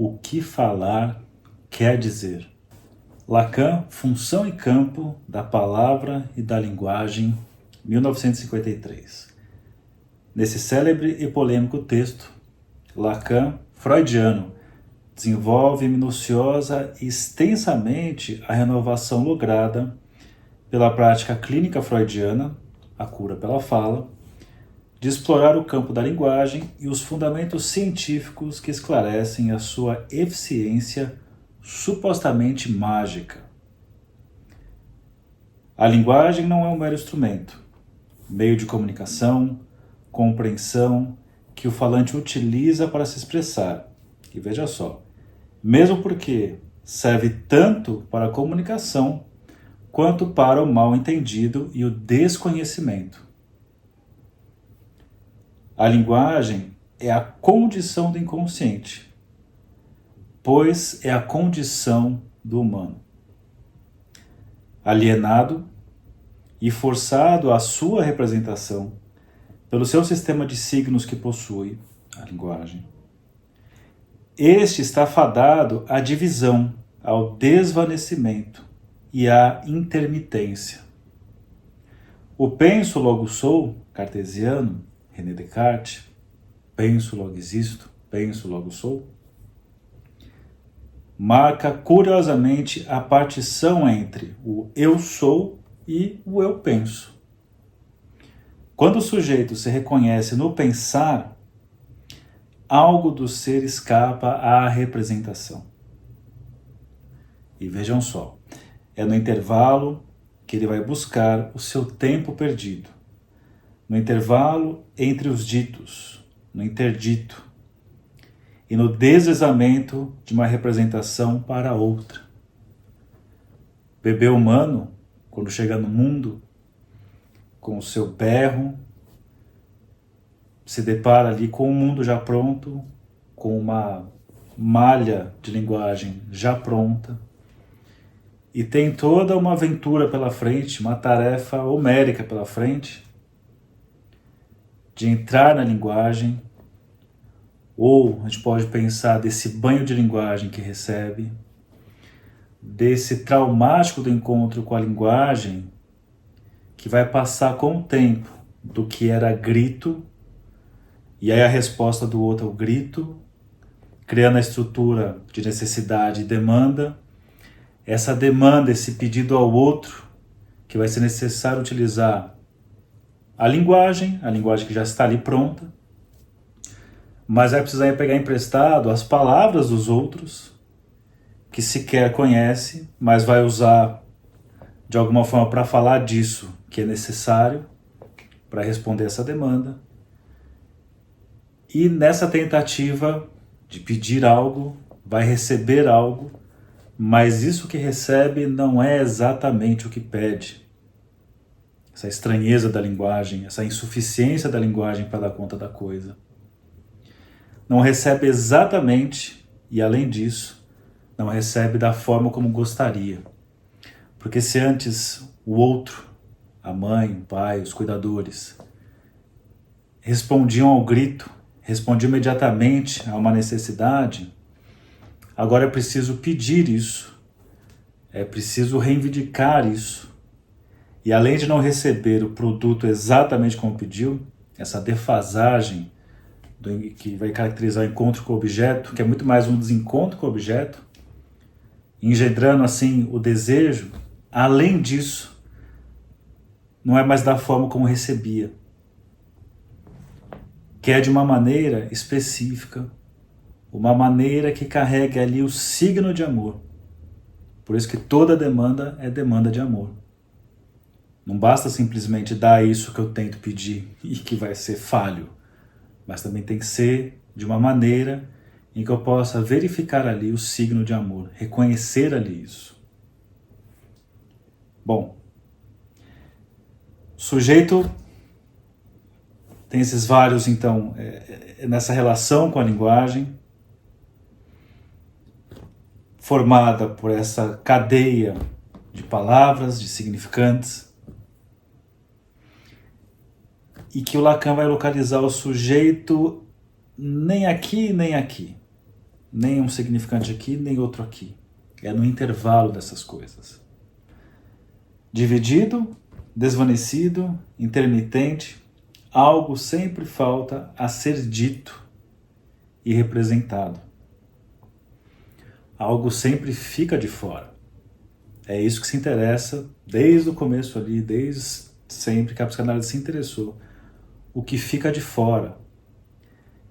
O que falar quer dizer. Lacan, Função e Campo da Palavra e da Linguagem, 1953. Nesse célebre e polêmico texto, Lacan, freudiano, desenvolve minuciosa e extensamente a renovação lograda pela prática clínica freudiana, a cura pela fala, de explorar o campo da linguagem e os fundamentos científicos que esclarecem a sua eficiência supostamente mágica. A linguagem não é um mero instrumento, meio de comunicação, compreensão, que o falante utiliza para se expressar. E veja só, mesmo porque serve tanto para a comunicação quanto para o mal-entendido e o desconhecimento. A linguagem é a condição do inconsciente, pois é a condição do humano. Alienado e forçado à sua representação pelo seu sistema de signos que possui, a linguagem, este está fadado à divisão, ao desvanecimento e à intermitência. O penso logo sou, cartesiano, René Descartes, penso logo existo, penso logo sou, marca curiosamente a partição entre o eu sou e o eu penso. Quando o sujeito se reconhece no pensar, algo do ser escapa à representação. E vejam só, é no intervalo que ele vai buscar o seu tempo perdido. No intervalo entre os ditos, no interdito, e no deslizamento de uma representação para outra. O bebê humano, quando chega no mundo, com o seu berro, se depara ali com o mundo já pronto, com uma malha de linguagem já pronta, e tem toda uma aventura pela frente, uma tarefa homérica pela frente, de entrar na linguagem, ou a gente pode pensar desse banho de linguagem que recebe, desse traumático do encontro com a linguagem, que vai passar com o tempo do que era grito, e aí a resposta do outro é o grito, criando a estrutura de necessidade e demanda. Essa demanda, esse pedido ao outro, que vai ser necessário utilizar a linguagem que já está ali pronta, mas vai precisar pegar emprestado as palavras dos outros, que sequer conhece, mas vai usar de alguma forma para falar disso que é necessário para responder essa demanda. E nessa tentativa de pedir algo, vai receber algo, mas isso que recebe não é exatamente o que pede. Essa estranheza da linguagem, essa insuficiência da linguagem para dar conta da coisa. Não recebe exatamente, e além disso, não recebe da forma como gostaria. Porque se antes o outro, a mãe, o pai, os cuidadores, respondiam ao grito, respondiam imediatamente a uma necessidade, agora é preciso pedir isso, é preciso reivindicar isso. E além de não receber o produto exatamente como pediu, essa defasagem que vai caracterizar o encontro com o objeto, que é muito mais um desencontro com o objeto, engendrando assim o desejo, além disso, não é mais da forma como recebia, que é de uma maneira específica, uma maneira que carrega ali o signo de amor. Por isso que toda demanda é demanda de amor. Não basta simplesmente dar isso que eu tento pedir e que vai ser falho, mas também tem que ser de uma maneira em que eu possa verificar ali o signo de amor, reconhecer ali isso. Bom, o sujeito tem esses vários, então, nessa relação com a linguagem, formada por essa cadeia de palavras, de significantes, e que o Lacan vai localizar o sujeito nem aqui nem aqui. nem um significante aqui, nem outro aqui. É no intervalo dessas coisas. Dividido, desvanecido, intermitente, algo sempre falta a ser dito e representado. Algo sempre fica de fora. É isso que se interessa desde o começo ali, desde sempre que a psicanálise se interessou. O que fica de fora.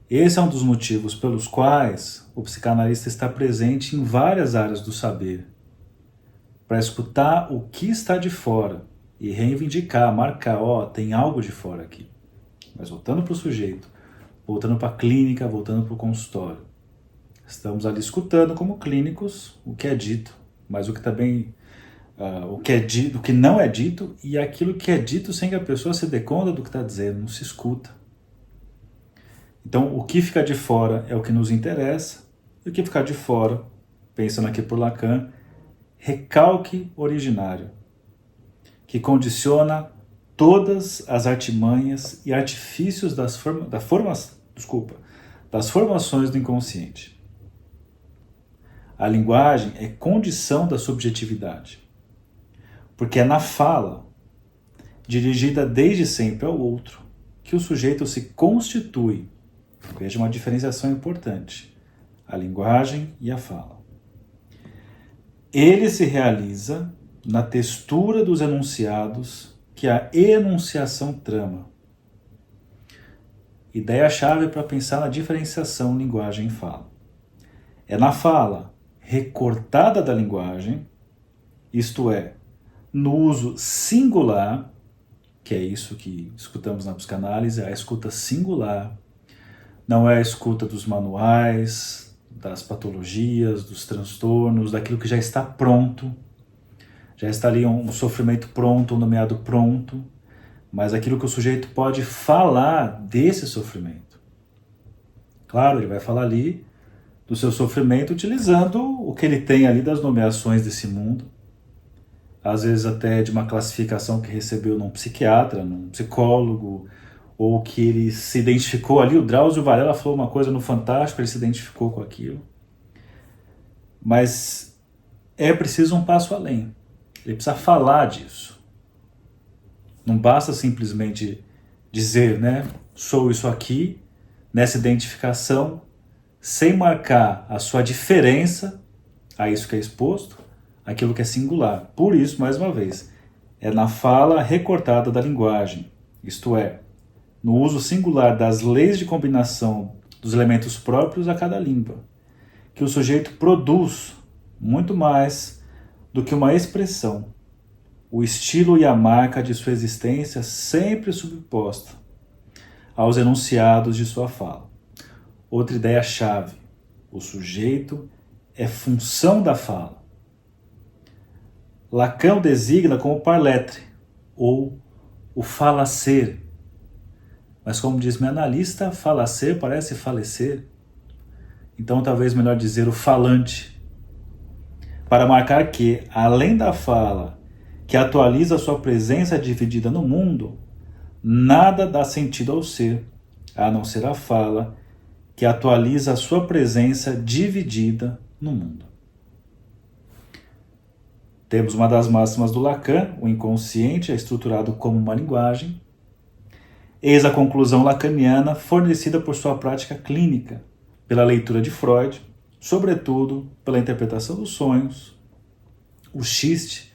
Esse é um dos motivos pelos quais o psicanalista está presente em várias áreas do saber, para escutar o que está de fora e reivindicar, marcar, tem algo de fora aqui. Mas voltando para o sujeito, voltando para a clínica, voltando para o consultório. Estamos ali escutando como clínicos o que é dito, mas o que também o que é dito, o que não é dito e aquilo que é dito sem que a pessoa se dê conta do que está dizendo, não se escuta. Então, o que fica de fora é o que nos interessa, e o que fica de fora, pensando aqui por Lacan, recalque originário, que condiciona todas as artimanhas e artifícios das formações do inconsciente. A linguagem é condição da subjetividade, porque é na fala, dirigida desde sempre ao outro, que o sujeito se constitui. Veja uma diferenciação importante: a linguagem e a fala. Ele se realiza na textura dos enunciados que a enunciação trama. Ideia-chave para pensar na diferenciação linguagem e fala. É na fala recortada da linguagem, isto é, no uso singular, que é isso que escutamos na psicanálise, a escuta singular, não é a escuta dos manuais, das patologias, dos transtornos, daquilo que já está pronto, já está ali um sofrimento pronto, um nomeado pronto, mas aquilo que o sujeito pode falar desse sofrimento. Claro, ele vai falar ali do seu sofrimento utilizando o que ele tem ali das nomeações desse mundo, às vezes até de uma classificação que recebeu num psiquiatra, num psicólogo, ou que ele se identificou ali. O Drauzio Varela falou uma coisa no Fantástico, ele se identificou com aquilo. Mas é preciso um passo além. Ele precisa falar disso. Não basta simplesmente dizer, sou isso aqui, nessa identificação, sem marcar a sua diferença a isso que é exposto, aquilo que é singular. Por isso, mais uma vez, é na fala recortada da linguagem, isto é, no uso singular das leis de combinação dos elementos próprios a cada língua, que o sujeito produz muito mais do que uma expressão, o estilo e a marca de sua existência sempre subposta aos enunciados de sua fala. Outra ideia-chave: o sujeito é função da fala. Lacan o designa como parletre, ou o falacer. Mas como diz meu analista, falacer parece falecer. Então talvez melhor dizer o falante. Para marcar que, além da fala, que atualiza sua presença dividida no mundo, nada dá sentido ao ser, a não ser a fala, que atualiza a sua presença dividida no mundo. Temos uma das máximas do Lacan: o inconsciente é estruturado como uma linguagem. Eis a conclusão lacaniana fornecida por sua prática clínica, pela leitura de Freud, sobretudo pela interpretação dos sonhos, o xiste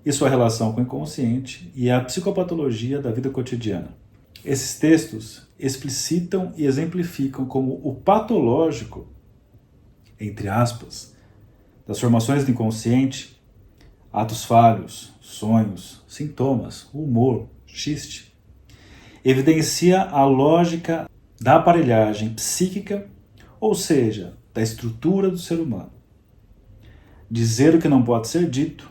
e sua relação com o inconsciente e a psicopatologia da vida cotidiana. Esses textos explicitam e exemplificam como o patológico, entre aspas, das formações do inconsciente, atos falhos, sonhos, sintomas, humor, xiste, evidencia a lógica da aparelhagem psíquica, ou seja, da estrutura do ser humano. Dizer o que não pode ser dito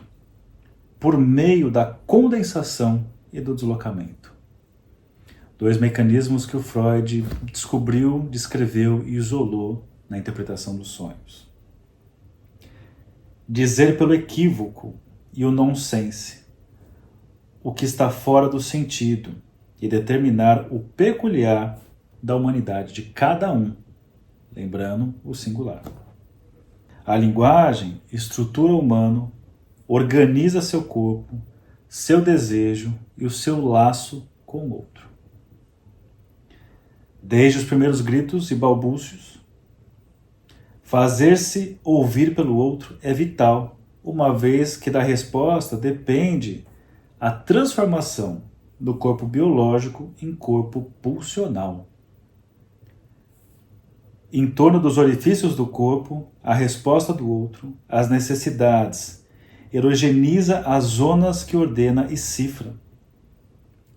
por meio da condensação e do deslocamento. Dois mecanismos que o Freud descobriu, descreveu e isolou na interpretação dos sonhos. Dizer pelo equívoco e o nonsense o que está fora do sentido e determinar o peculiar da humanidade de cada um, lembrando o singular. A linguagem estrutura o humano, organiza seu corpo, seu desejo e o seu laço com o outro. Desde os primeiros gritos e balbúcios, fazer-se ouvir pelo outro é vital, uma vez que da resposta depende a transformação do corpo biológico em corpo pulsional. Em torno dos orifícios do corpo, a resposta do outro, as necessidades, erogeniza as zonas que ordena e cifra.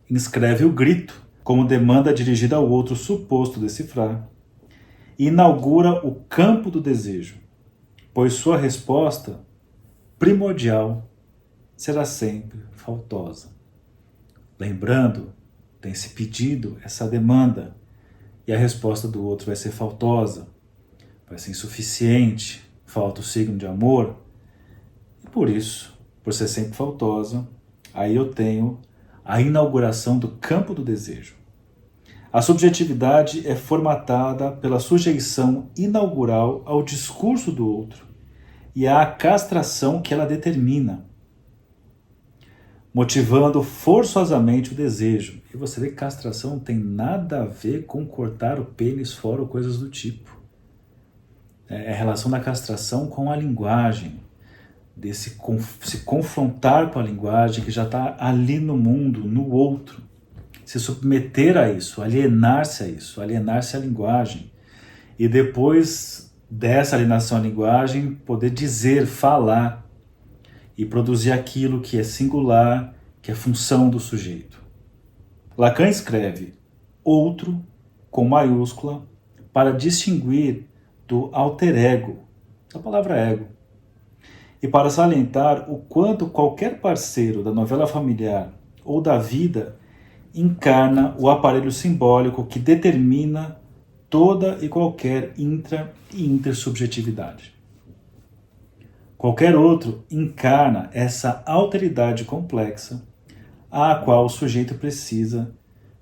Inscreve o grito como demanda dirigida ao outro suposto decifrar. E inaugura o campo do desejo, pois sua resposta primordial será sempre faltosa. Lembrando, tem-se pedido essa demanda, e a resposta do outro vai ser faltosa, vai ser insuficiente, falta o signo de amor, e por isso, por ser sempre faltosa, aí eu tenho a inauguração do campo do desejo. A subjetividade é formatada pela sujeição inaugural ao discurso do outro e à castração que ela determina, motivando forçosamente o desejo. E você vê que castração não tem nada a ver com cortar o pênis fora ou coisas do tipo. É a relação da castração com a linguagem, desse se confrontar com a linguagem que já está ali no mundo, no outro. Se submeter a isso, alienar-se a isso, alienar-se à linguagem. E depois dessa alienação à linguagem, poder dizer, falar e produzir aquilo que é singular, que é função do sujeito. Lacan escreve outro com maiúscula para distinguir do alter ego, a palavra ego, e para salientar o quanto qualquer parceiro da novela familiar ou da vida encarna o aparelho simbólico que determina toda e qualquer intra- e intersubjetividade. Qualquer outro encarna essa alteridade complexa à qual o sujeito precisa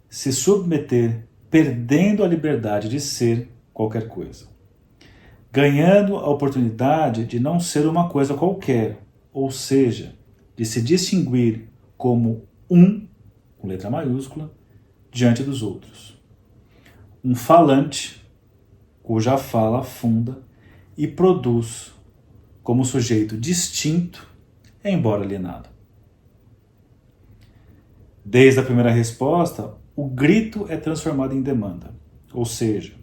se submeter, perdendo a liberdade de ser qualquer coisa, ganhando a oportunidade de não ser uma coisa qualquer, ou seja, de se distinguir como um, com letra maiúscula, diante dos outros. Um falante, cuja fala afunda e produz como sujeito distinto, embora alienado. Desde a primeira resposta, o grito é transformado em demanda, ou seja,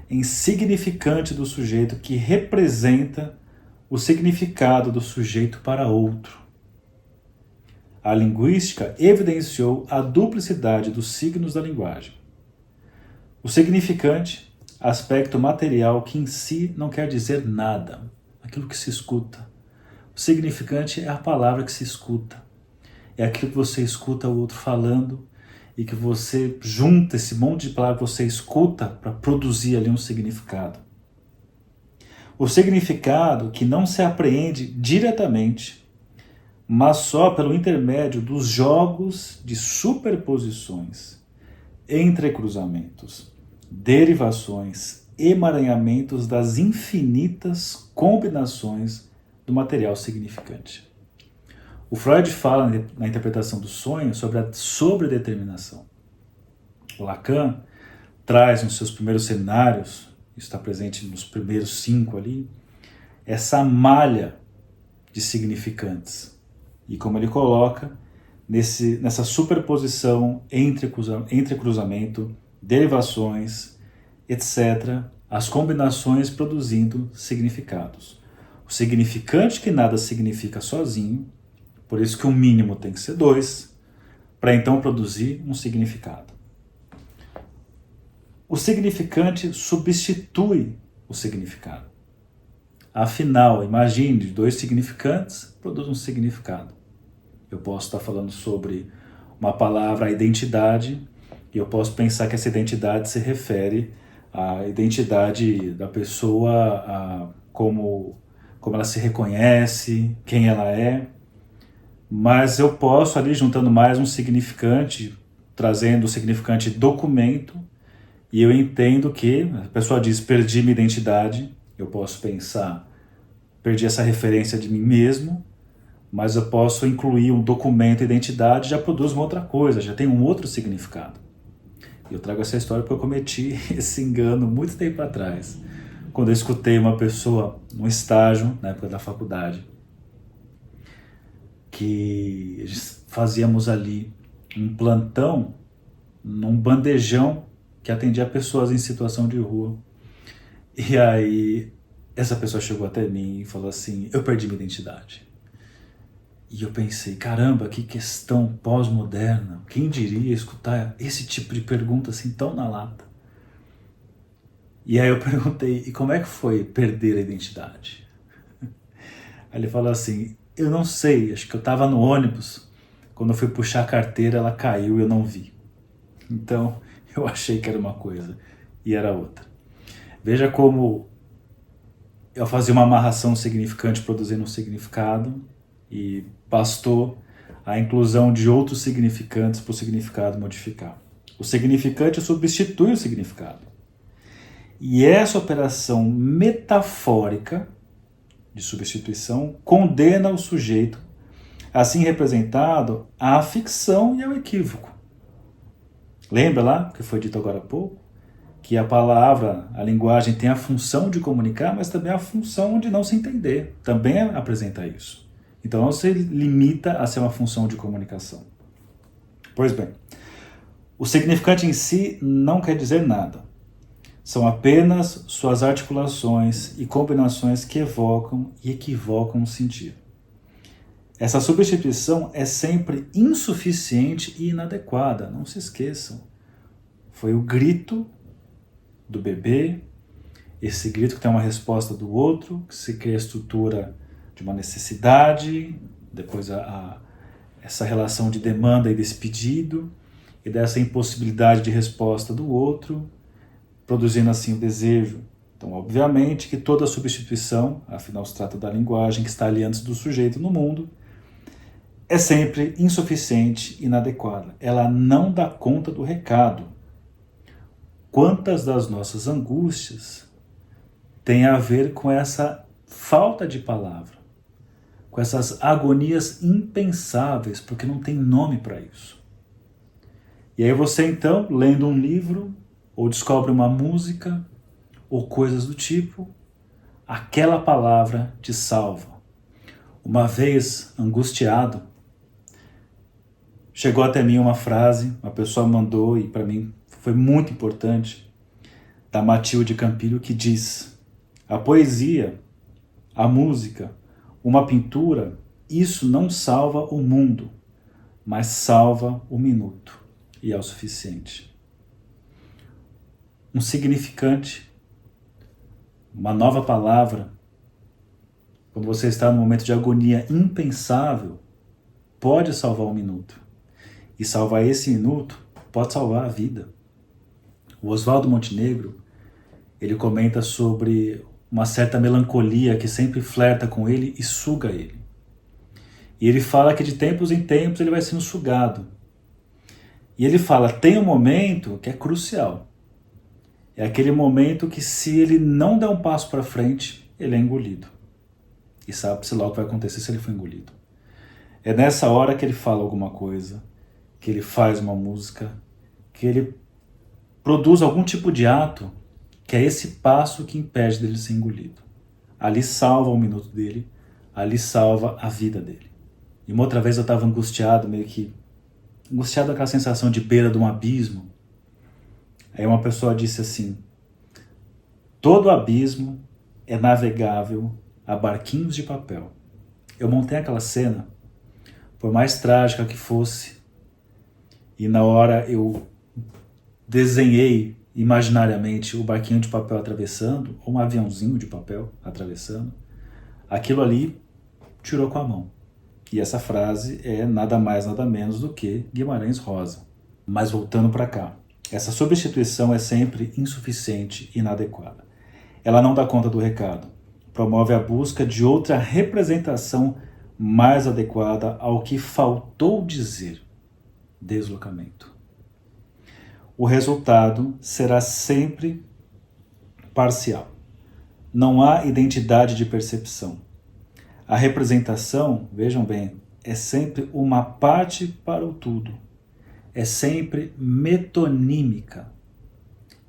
em significante do sujeito que representa o significado do sujeito para outro. A linguística evidenciou a duplicidade dos signos da linguagem. O significante, aspecto material que em si não quer dizer nada, aquilo que se escuta. O significante é a palavra que se escuta. É aquilo que você escuta o outro falando e que você junta esse monte de palavras que você escuta para produzir ali um significado. O significado que não se apreende diretamente, mas só pelo intermédio dos jogos de superposições, entrecruzamentos, derivações, emaranhamentos das infinitas combinações do material significante. O Freud fala na interpretação do sonho sobre a sobredeterminação. O Lacan traz nos seus primeiros seminários, isso está presente nos primeiros 5 ali, essa malha de significantes. E como ele coloca, nessa superposição, entrecruzamento, derivações, etc., as combinações produzindo significados. O significante que nada significa sozinho, por isso que o mínimo tem que ser 2, para então produzir um significado. O significante substitui o significado. Afinal, imagine, 2 significantes produzem um significado. Eu posso estar falando sobre uma palavra, a identidade, e eu posso pensar que essa identidade se refere à identidade da pessoa, como ela se reconhece, quem ela é. Mas eu posso ali, juntando mais um significante, trazendo o significante documento, e eu entendo que a pessoa diz, perdi minha identidade, eu posso pensar perdi essa referência de mim mesmo, mas eu posso incluir um documento, identidade, já produz uma outra coisa, já tem um outro significado. E eu trago essa história porque eu cometi esse engano muito tempo atrás, quando eu escutei uma pessoa num estágio, na época da faculdade, que fazíamos ali um plantão num bandejão que atendia pessoas em situação de rua. E aí essa pessoa chegou até mim e falou assim, eu perdi minha identidade. E eu pensei, caramba, que questão pós-moderna. Quem diria escutar esse tipo de pergunta assim tão na lata? E aí eu perguntei, e como é que foi perder a identidade? Aí ele falou assim, eu não sei, acho que eu estava no ônibus, quando eu fui puxar a carteira ela caiu e eu não vi. Então eu achei que era uma coisa e era outra. Veja como eu fazia uma amarração significante produzindo um significado e bastou a inclusão de outros significantes para o significado modificar. O significante substitui o significado. E essa operação metafórica de substituição condena o sujeito, assim representado, à ficção e ao equívoco. Lembra lá, que foi dito agora há pouco, que a palavra, a linguagem tem a função de comunicar, mas também a função de não se entender. Também apresenta isso. Então não se limita a ser uma função de comunicação. Pois bem, o significante em si não quer dizer nada. São apenas suas articulações e combinações que evocam e equivocam o sentido. Essa substituição é sempre insuficiente e inadequada, não se esqueçam. Foi o grito do bebê, esse grito que tem uma resposta do outro, que se cria a estrutura de uma necessidade, depois essa relação de demanda e despedido, e dessa impossibilidade de resposta do outro, produzindo assim o desejo. Então, obviamente que toda substituição, afinal se trata da linguagem que está ali antes do sujeito no mundo, é sempre insuficiente e inadequada. Ela não dá conta do recado. Quantas das nossas angústias têm a ver com essa falta de palavra, com essas agonias impensáveis, porque não tem nome para isso. E aí você então, lendo um livro, ou descobre uma música, ou coisas do tipo, aquela palavra te salva. Uma vez, angustiado, chegou até mim uma frase, uma pessoa mandou, e para mim foi muito importante, da Matilde Campilho, que diz: a poesia, a música, uma pintura, isso não salva o mundo, mas salva o minuto, e é o suficiente. Um significante, uma nova palavra, quando você está num momento de agonia impensável, pode salvar um minuto. E salvar esse minuto pode salvar a vida. O Oswaldo Montenegro, ele comenta sobre uma certa melancolia que sempre flerta com ele e suga ele. E ele fala que de tempos em tempos ele vai sendo sugado. E ele fala, tem um momento que é crucial. É aquele momento que se ele não der um passo para frente, ele é engolido. E sabe-se lá o que vai acontecer se ele for engolido. É nessa hora que ele fala alguma coisa, que ele faz uma música, que ele produz algum tipo de ato, que é esse passo que impede dele ser engolido. Ali salva o minuto dele, ali salva a vida dele. E uma outra vez eu estava angustiado, meio que angustiado com aquela sensação de beira de um abismo. Aí uma pessoa disse assim, todo abismo é navegável a barquinhos de papel. Eu montei aquela cena, por mais trágica que fosse, e na hora eu desenhei imaginariamente o barquinho de papel atravessando, ou um aviãozinho de papel atravessando. Aquilo ali tirou com a mão. E essa frase é nada mais, nada menos do que Guimarães Rosa. Mas voltando para cá, essa substituição é sempre insuficiente e inadequada. Ela não dá conta do recado. Promove a busca de outra representação mais adequada ao que faltou dizer. Deslocamento. O resultado será sempre parcial. Não há identidade de percepção. A representação, vejam bem, é sempre uma parte para o tudo. É sempre metonímica.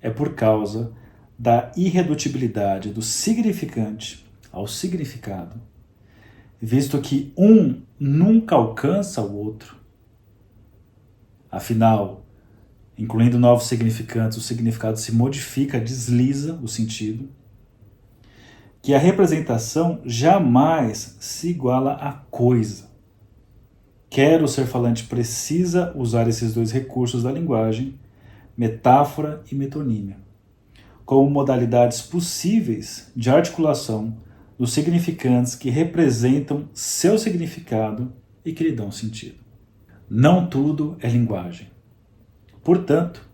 É por causa da irredutibilidade do significante ao significado, visto que um nunca alcança o outro. Afinal, incluindo novos significantes, o significado se modifica, desliza o sentido, que a representação jamais se iguala à coisa. Quer o ser falante precisa usar esses dois recursos da linguagem, metáfora e metonímia, como modalidades possíveis de articulação dos significantes que representam seu significado e que lhe dão sentido. Não tudo é linguagem. Portanto,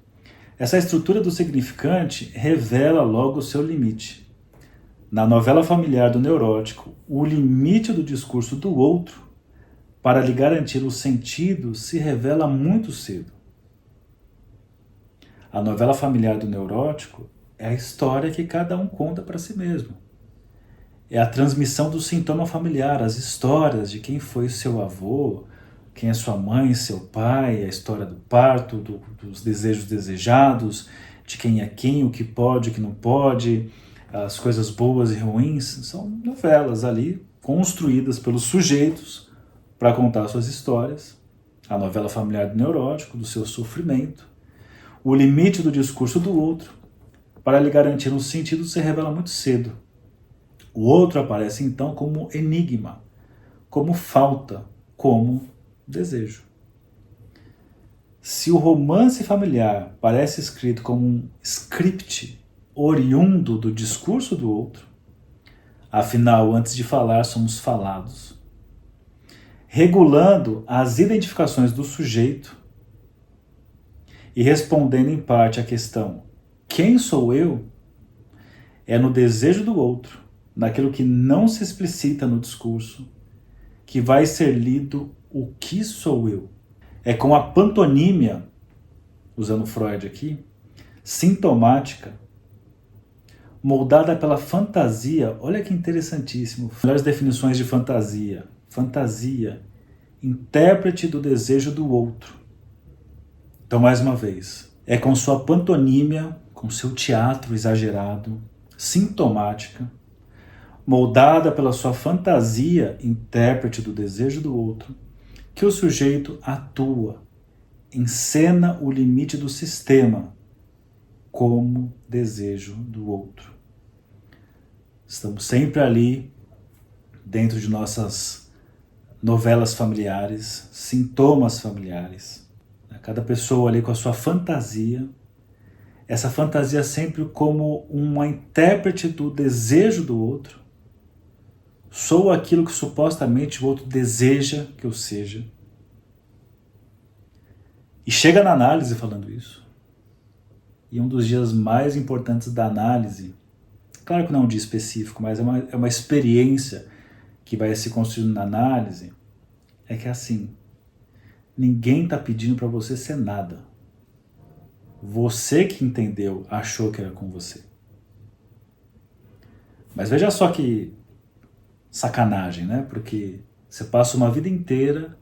essa estrutura do significante revela logo o seu limite. Na novela familiar do neurótico, o limite do discurso do outro para lhe garantir o sentido se revela muito cedo. A novela familiar do neurótico é a história que cada um conta para si mesmo. É a transmissão do sintoma familiar, as histórias de quem foi seu avô, quem é sua mãe, seu pai, a história do parto, dos desejos desejados, de quem é quem, o que pode, o que não pode, as coisas boas e ruins. São novelas ali construídas pelos sujeitos para contar suas histórias. A novela familiar do neurótico, do seu sofrimento. O limite do discurso do outro para lhe garantir um sentido se revela muito cedo. O outro aparece então como enigma, como falta, como desejo. Se o romance familiar parece escrito como um script oriundo do discurso do outro, afinal, antes de falar, somos falados, regulando as identificações do sujeito e respondendo em parte à questão quem sou eu, é no desejo do outro, naquilo que não se explicita no discurso, que vai ser lido o que sou eu. É com a pantonímia, usando Freud aqui, sintomática, moldada pela fantasia. Olha que interessantíssimo. Melhores definições de fantasia. Fantasia, intérprete do desejo do outro. Então, mais uma vez, é com sua pantonímia, com seu teatro exagerado, sintomática, moldada pela sua fantasia, intérprete do desejo do outro, que o sujeito atua, encena o limite do sistema como desejo do outro. Estamos sempre ali, dentro de nossas novelas familiares, sintomas familiares. Cada pessoa ali com a sua fantasia, essa fantasia sempre como uma intérprete do desejo do outro. Sou aquilo que supostamente o outro deseja que eu seja. E chega na análise falando isso. E um dos dias mais importantes da análise, claro que não é um dia específico, mas é uma experiência que vai se construindo na análise, é que assim, ninguém está pedindo para você ser nada. Você que entendeu, achou que era com você. Mas veja só que sacanagem, né? Porque você passa uma vida inteira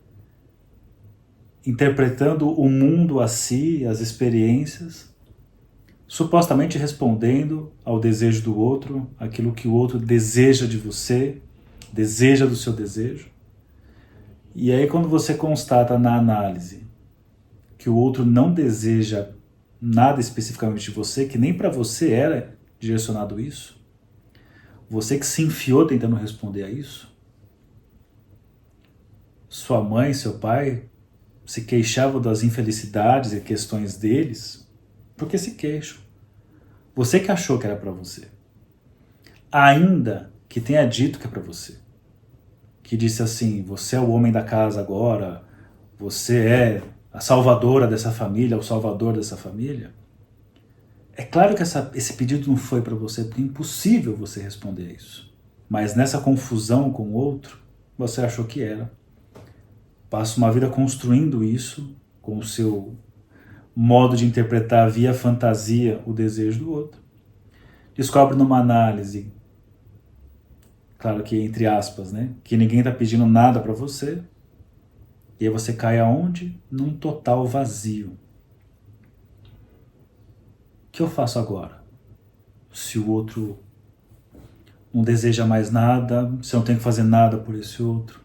interpretando o mundo a si, as experiências, supostamente respondendo ao desejo do outro, aquilo que o outro deseja de você, deseja do seu desejo. E aí quando você constata na análise que o outro não deseja nada especificamente de você, que nem para você era direcionado isso, você que se enfiou tentando responder a isso, sua mãe, seu pai se queixavam das infelicidades e questões deles, porque se queixam. Você que achou que era para você. Ainda que tenha dito que é para você. Que disse assim, você é o homem da casa agora, você é a salvadora dessa família, o salvador dessa família. É claro que esse pedido não foi para você, porque é impossível você responder a isso. Mas nessa confusão com o outro, você achou que era. Passa uma vida construindo isso, com o seu modo de interpretar via fantasia o desejo do outro. Descobre numa análise claro que entre aspas, né? Que ninguém está pedindo nada para você. E aí você cai aonde? Num total vazio. O que eu faço agora? Se o outro não deseja mais nada, se eu não tenho que fazer nada por esse outro.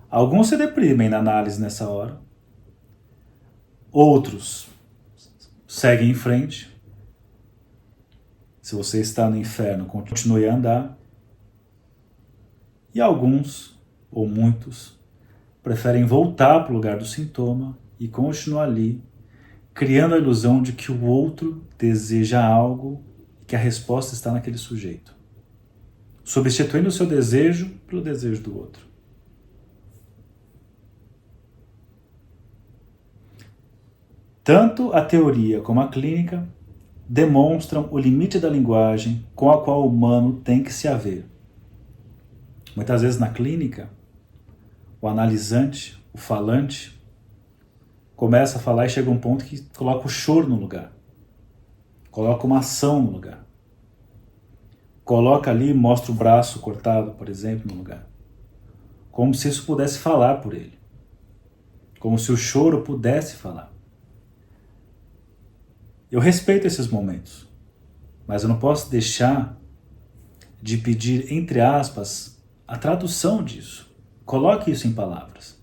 Alguns se deprimem na análise nessa hora. Outros seguem em frente. Se você está no inferno, continue a andar. E alguns, ou muitos, preferem voltar para o lugar do sintoma e continuar ali, criando a ilusão de que o outro deseja algo e que a resposta está naquele sujeito, substituindo o seu desejo pelo desejo do outro. Tanto a teoria como a clínica demonstram o limite da linguagem com a qual o humano tem que se haver. Muitas vezes na clínica, o analisante, o falante, começa a falar e chega um ponto que coloca o choro no lugar. Coloca uma ação no lugar. Coloca ali e mostra o braço cortado, por exemplo, no lugar. Como se isso pudesse falar por ele. Como se o choro pudesse falar. Eu respeito esses momentos, mas eu não posso deixar de pedir, entre aspas, a tradução disso. Coloque isso em palavras.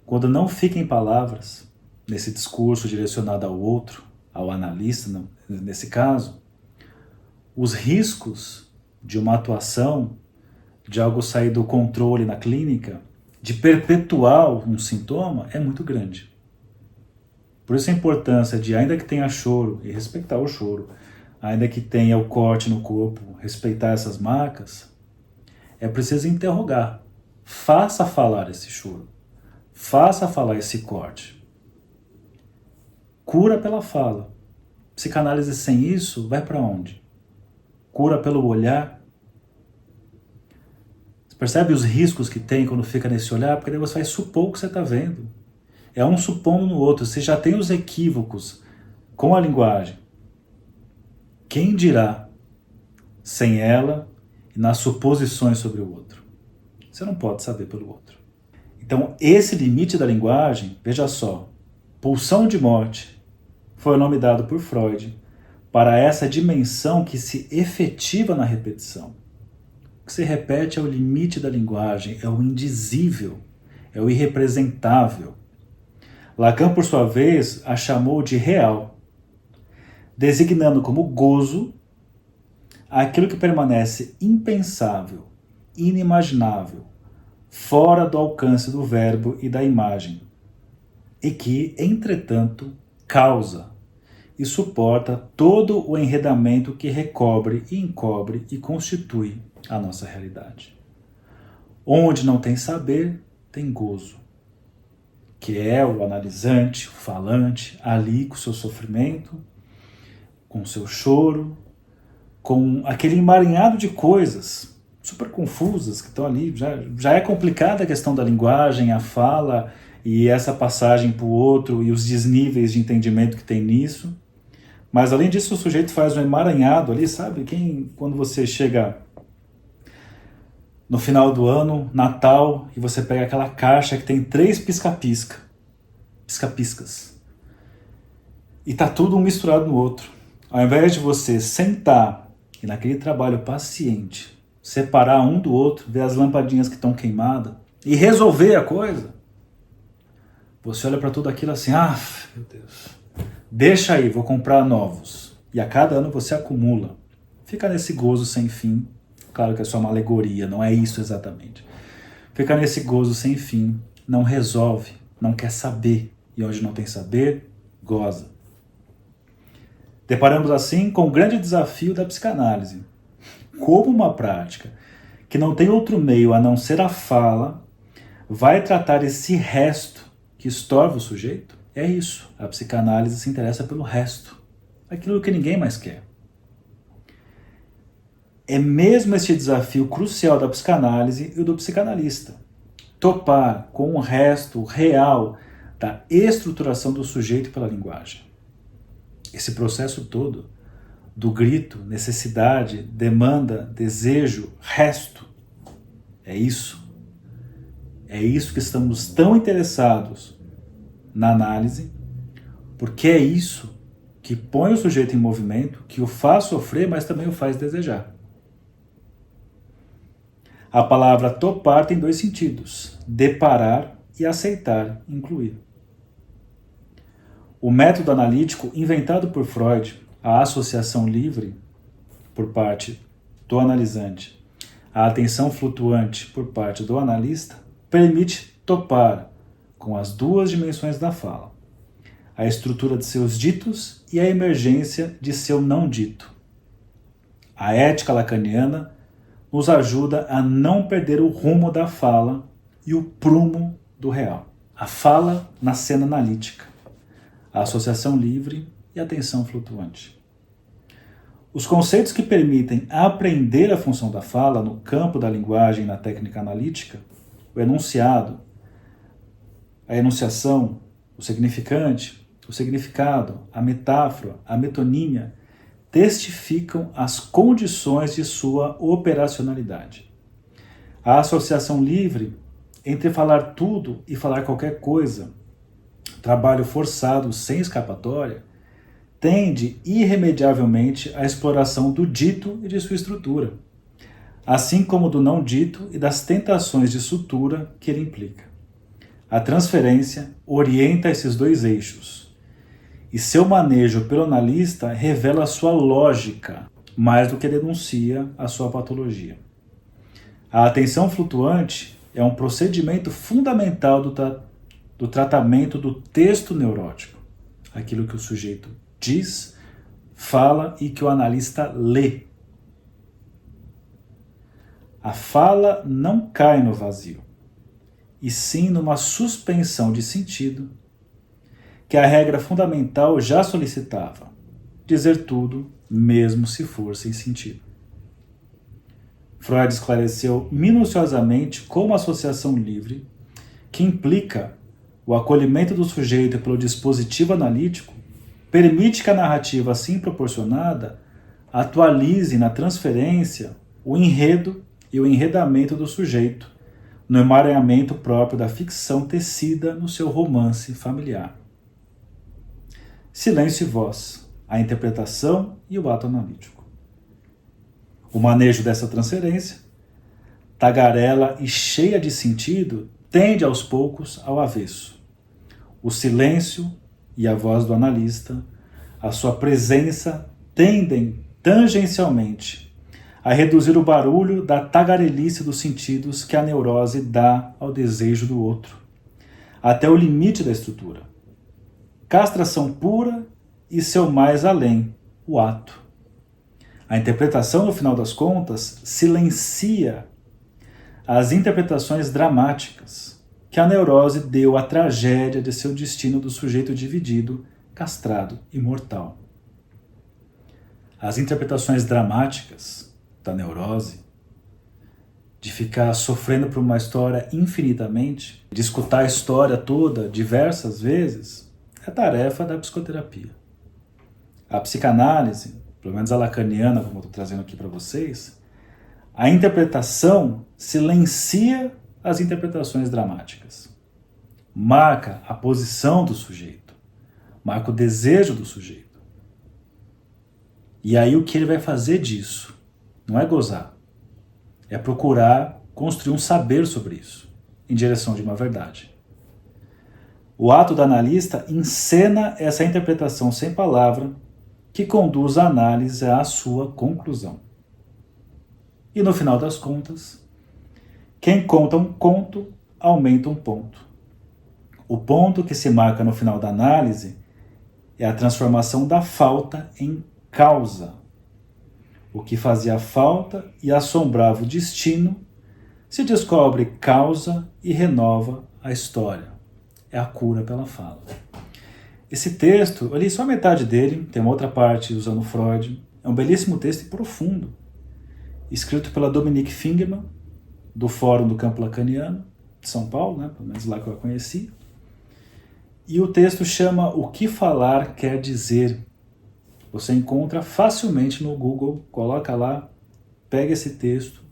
Quando não fica em palavras, nesse discurso direcionado ao outro, ao analista, nesse caso, os riscos de uma atuação, de algo sair do controle na clínica, de perpetuar um sintoma, é muito grande. Por isso a importância de, ainda que tenha choro, e respeitar o choro, ainda que tenha o corte no corpo, respeitar essas marcas, é preciso interrogar. Faça falar esse choro. Faça falar esse corte. Cura pela fala. Psicanálise sem isso vai para onde? Cura pelo olhar. Você percebe os riscos que tem quando fica nesse olhar? Porque daí você vai supor o que você está vendo. É um supondo no outro. Você já tem os equívocos com a linguagem. Quem dirá sem ela e nas suposições sobre o outro? Você não pode saber pelo outro. Então, esse limite da linguagem, veja só, pulsão de morte foi o nome dado por Freud para essa dimensão que se efetiva na repetição. O que se repete é o limite da linguagem, é o indizível, é o irrepresentável. Lacan, por sua vez, a chamou de real, designando como gozo aquilo que permanece impensável, inimaginável, fora do alcance do verbo e da imagem, e que, entretanto, causa e suporta todo o enredamento que recobre e encobre e constitui a nossa realidade. Onde não tem saber, tem gozo, que é o analisante, o falante, ali com o seu sofrimento, com o seu choro, com aquele emaranhado de coisas super confusas que estão ali. Já é complicada a questão da linguagem, a fala e essa passagem para o outro e os desníveis de entendimento que tem nisso. Mas além disso, o sujeito faz um emaranhado ali, sabe? Quando você chega no final do ano, Natal, e você pega aquela caixa que tem 3 pisca-piscas. E tá tudo um misturado no outro. Ao invés de você sentar e naquele trabalho paciente, separar um do outro, ver as lampadinhas que estão queimadas e resolver a coisa, você olha para tudo aquilo assim, meu Deus, deixa aí, vou comprar novos. E a cada ano você acumula. Fica nesse gozo sem fim. Claro que é só uma alegoria, não é isso exatamente. Fica nesse gozo sem fim, não resolve, não quer saber. E onde não tem saber, goza. Deparamos assim com o grande desafio da psicanálise. Como uma prática que não tem outro meio a não ser a fala, vai tratar esse resto que estorva o sujeito? É isso, a psicanálise se interessa pelo resto, aquilo que ninguém mais quer. É mesmo este desafio crucial da psicanálise e do psicanalista. Topar com o resto real da estruturação do sujeito pela linguagem. Esse processo todo do grito, necessidade, demanda, desejo, resto. É isso. É isso que estamos tão interessados na análise, porque é isso que põe o sujeito em movimento, que o faz sofrer, mas também o faz desejar. A palavra topar tem dois sentidos: deparar e aceitar, incluir. O método analítico inventado por Freud, a associação livre, por parte do analisante, a atenção flutuante, por parte do analista, permite topar com as duas dimensões da fala, a estrutura de seus ditos e a emergência de seu não dito. A ética lacaniana nos ajuda a não perder o rumo da fala e o prumo do real. A fala na cena analítica, a associação livre e a atenção flutuante. Os conceitos que permitem aprender a função da fala no campo da linguagem e na técnica analítica, o enunciado, a enunciação, o significante, o significado, a metáfora, a metonímia, testificam as condições de sua operacionalidade. A associação livre entre falar tudo e falar qualquer coisa, trabalho forçado sem escapatória, tende irremediavelmente à exploração do dito e de sua estrutura, assim como do não dito e das tentações de sutura que ele implica. A transferência orienta esses dois eixos, e seu manejo pelo analista revela a sua lógica, mais do que denuncia a sua patologia. A atenção flutuante é um procedimento fundamental do tratamento do texto neurótico, aquilo que o sujeito diz, fala e que o analista lê. A fala não cai no vazio, e sim numa suspensão de sentido que a regra fundamental já solicitava: dizer tudo, mesmo se for sem sentido. Freud esclareceu minuciosamente como a associação livre, que implica o acolhimento do sujeito pelo dispositivo analítico, permite que a narrativa assim proporcionada atualize na transferência o enredo e o enredamento do sujeito, no emaranhamento próprio da ficção tecida no seu romance familiar. Silêncio e voz, a interpretação e o ato analítico. O manejo dessa transferência, tagarela e cheia de sentido, tende aos poucos ao avesso. O silêncio e a voz do analista, a sua presença, tendem tangencialmente a reduzir o barulho da tagarelice dos sentidos que a neurose dá ao desejo do outro, até o limite da estrutura. Castração pura e seu mais além, o ato. A interpretação, no final das contas, silencia as interpretações dramáticas que a neurose deu à tragédia de seu destino do sujeito dividido, castrado e mortal. As interpretações dramáticas da neurose, de ficar sofrendo por uma história infinitamente, de escutar a história toda diversas vezes, é tarefa da psicoterapia. A psicanálise, pelo menos a lacaniana, como eu estou trazendo aqui para vocês, a interpretação silencia as interpretações dramáticas. Marca a posição do sujeito, marca o desejo do sujeito. E aí o que ele vai fazer disso? Não é gozar, é procurar construir um saber sobre isso, em direção de uma verdade. O ato do analista encena essa interpretação sem palavra que conduz a análise à sua conclusão. E no final das contas, quem conta um conto aumenta um ponto. O ponto que se marca no final da análise é a transformação da falta em causa. O que fazia falta e assombrava o destino se descobre causa e renova a história. É a cura pela fala. Esse texto, eu li só metade dele, tem uma outra parte usando Freud. É um belíssimo texto e profundo, escrito pela Dominique Fingerman, do Fórum do Campo Lacaniano, de São Paulo, né? Pelo menos lá que eu a conheci. E o texto chama O que Falar Quer Dizer, Você encontra facilmente no Google, coloca lá, pega esse texto,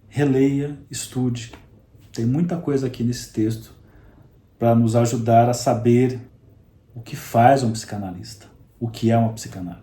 releia, estude. Tem muita coisa aqui nesse texto para nos ajudar a saber o que faz um psicanalista, o que é uma psicanálise.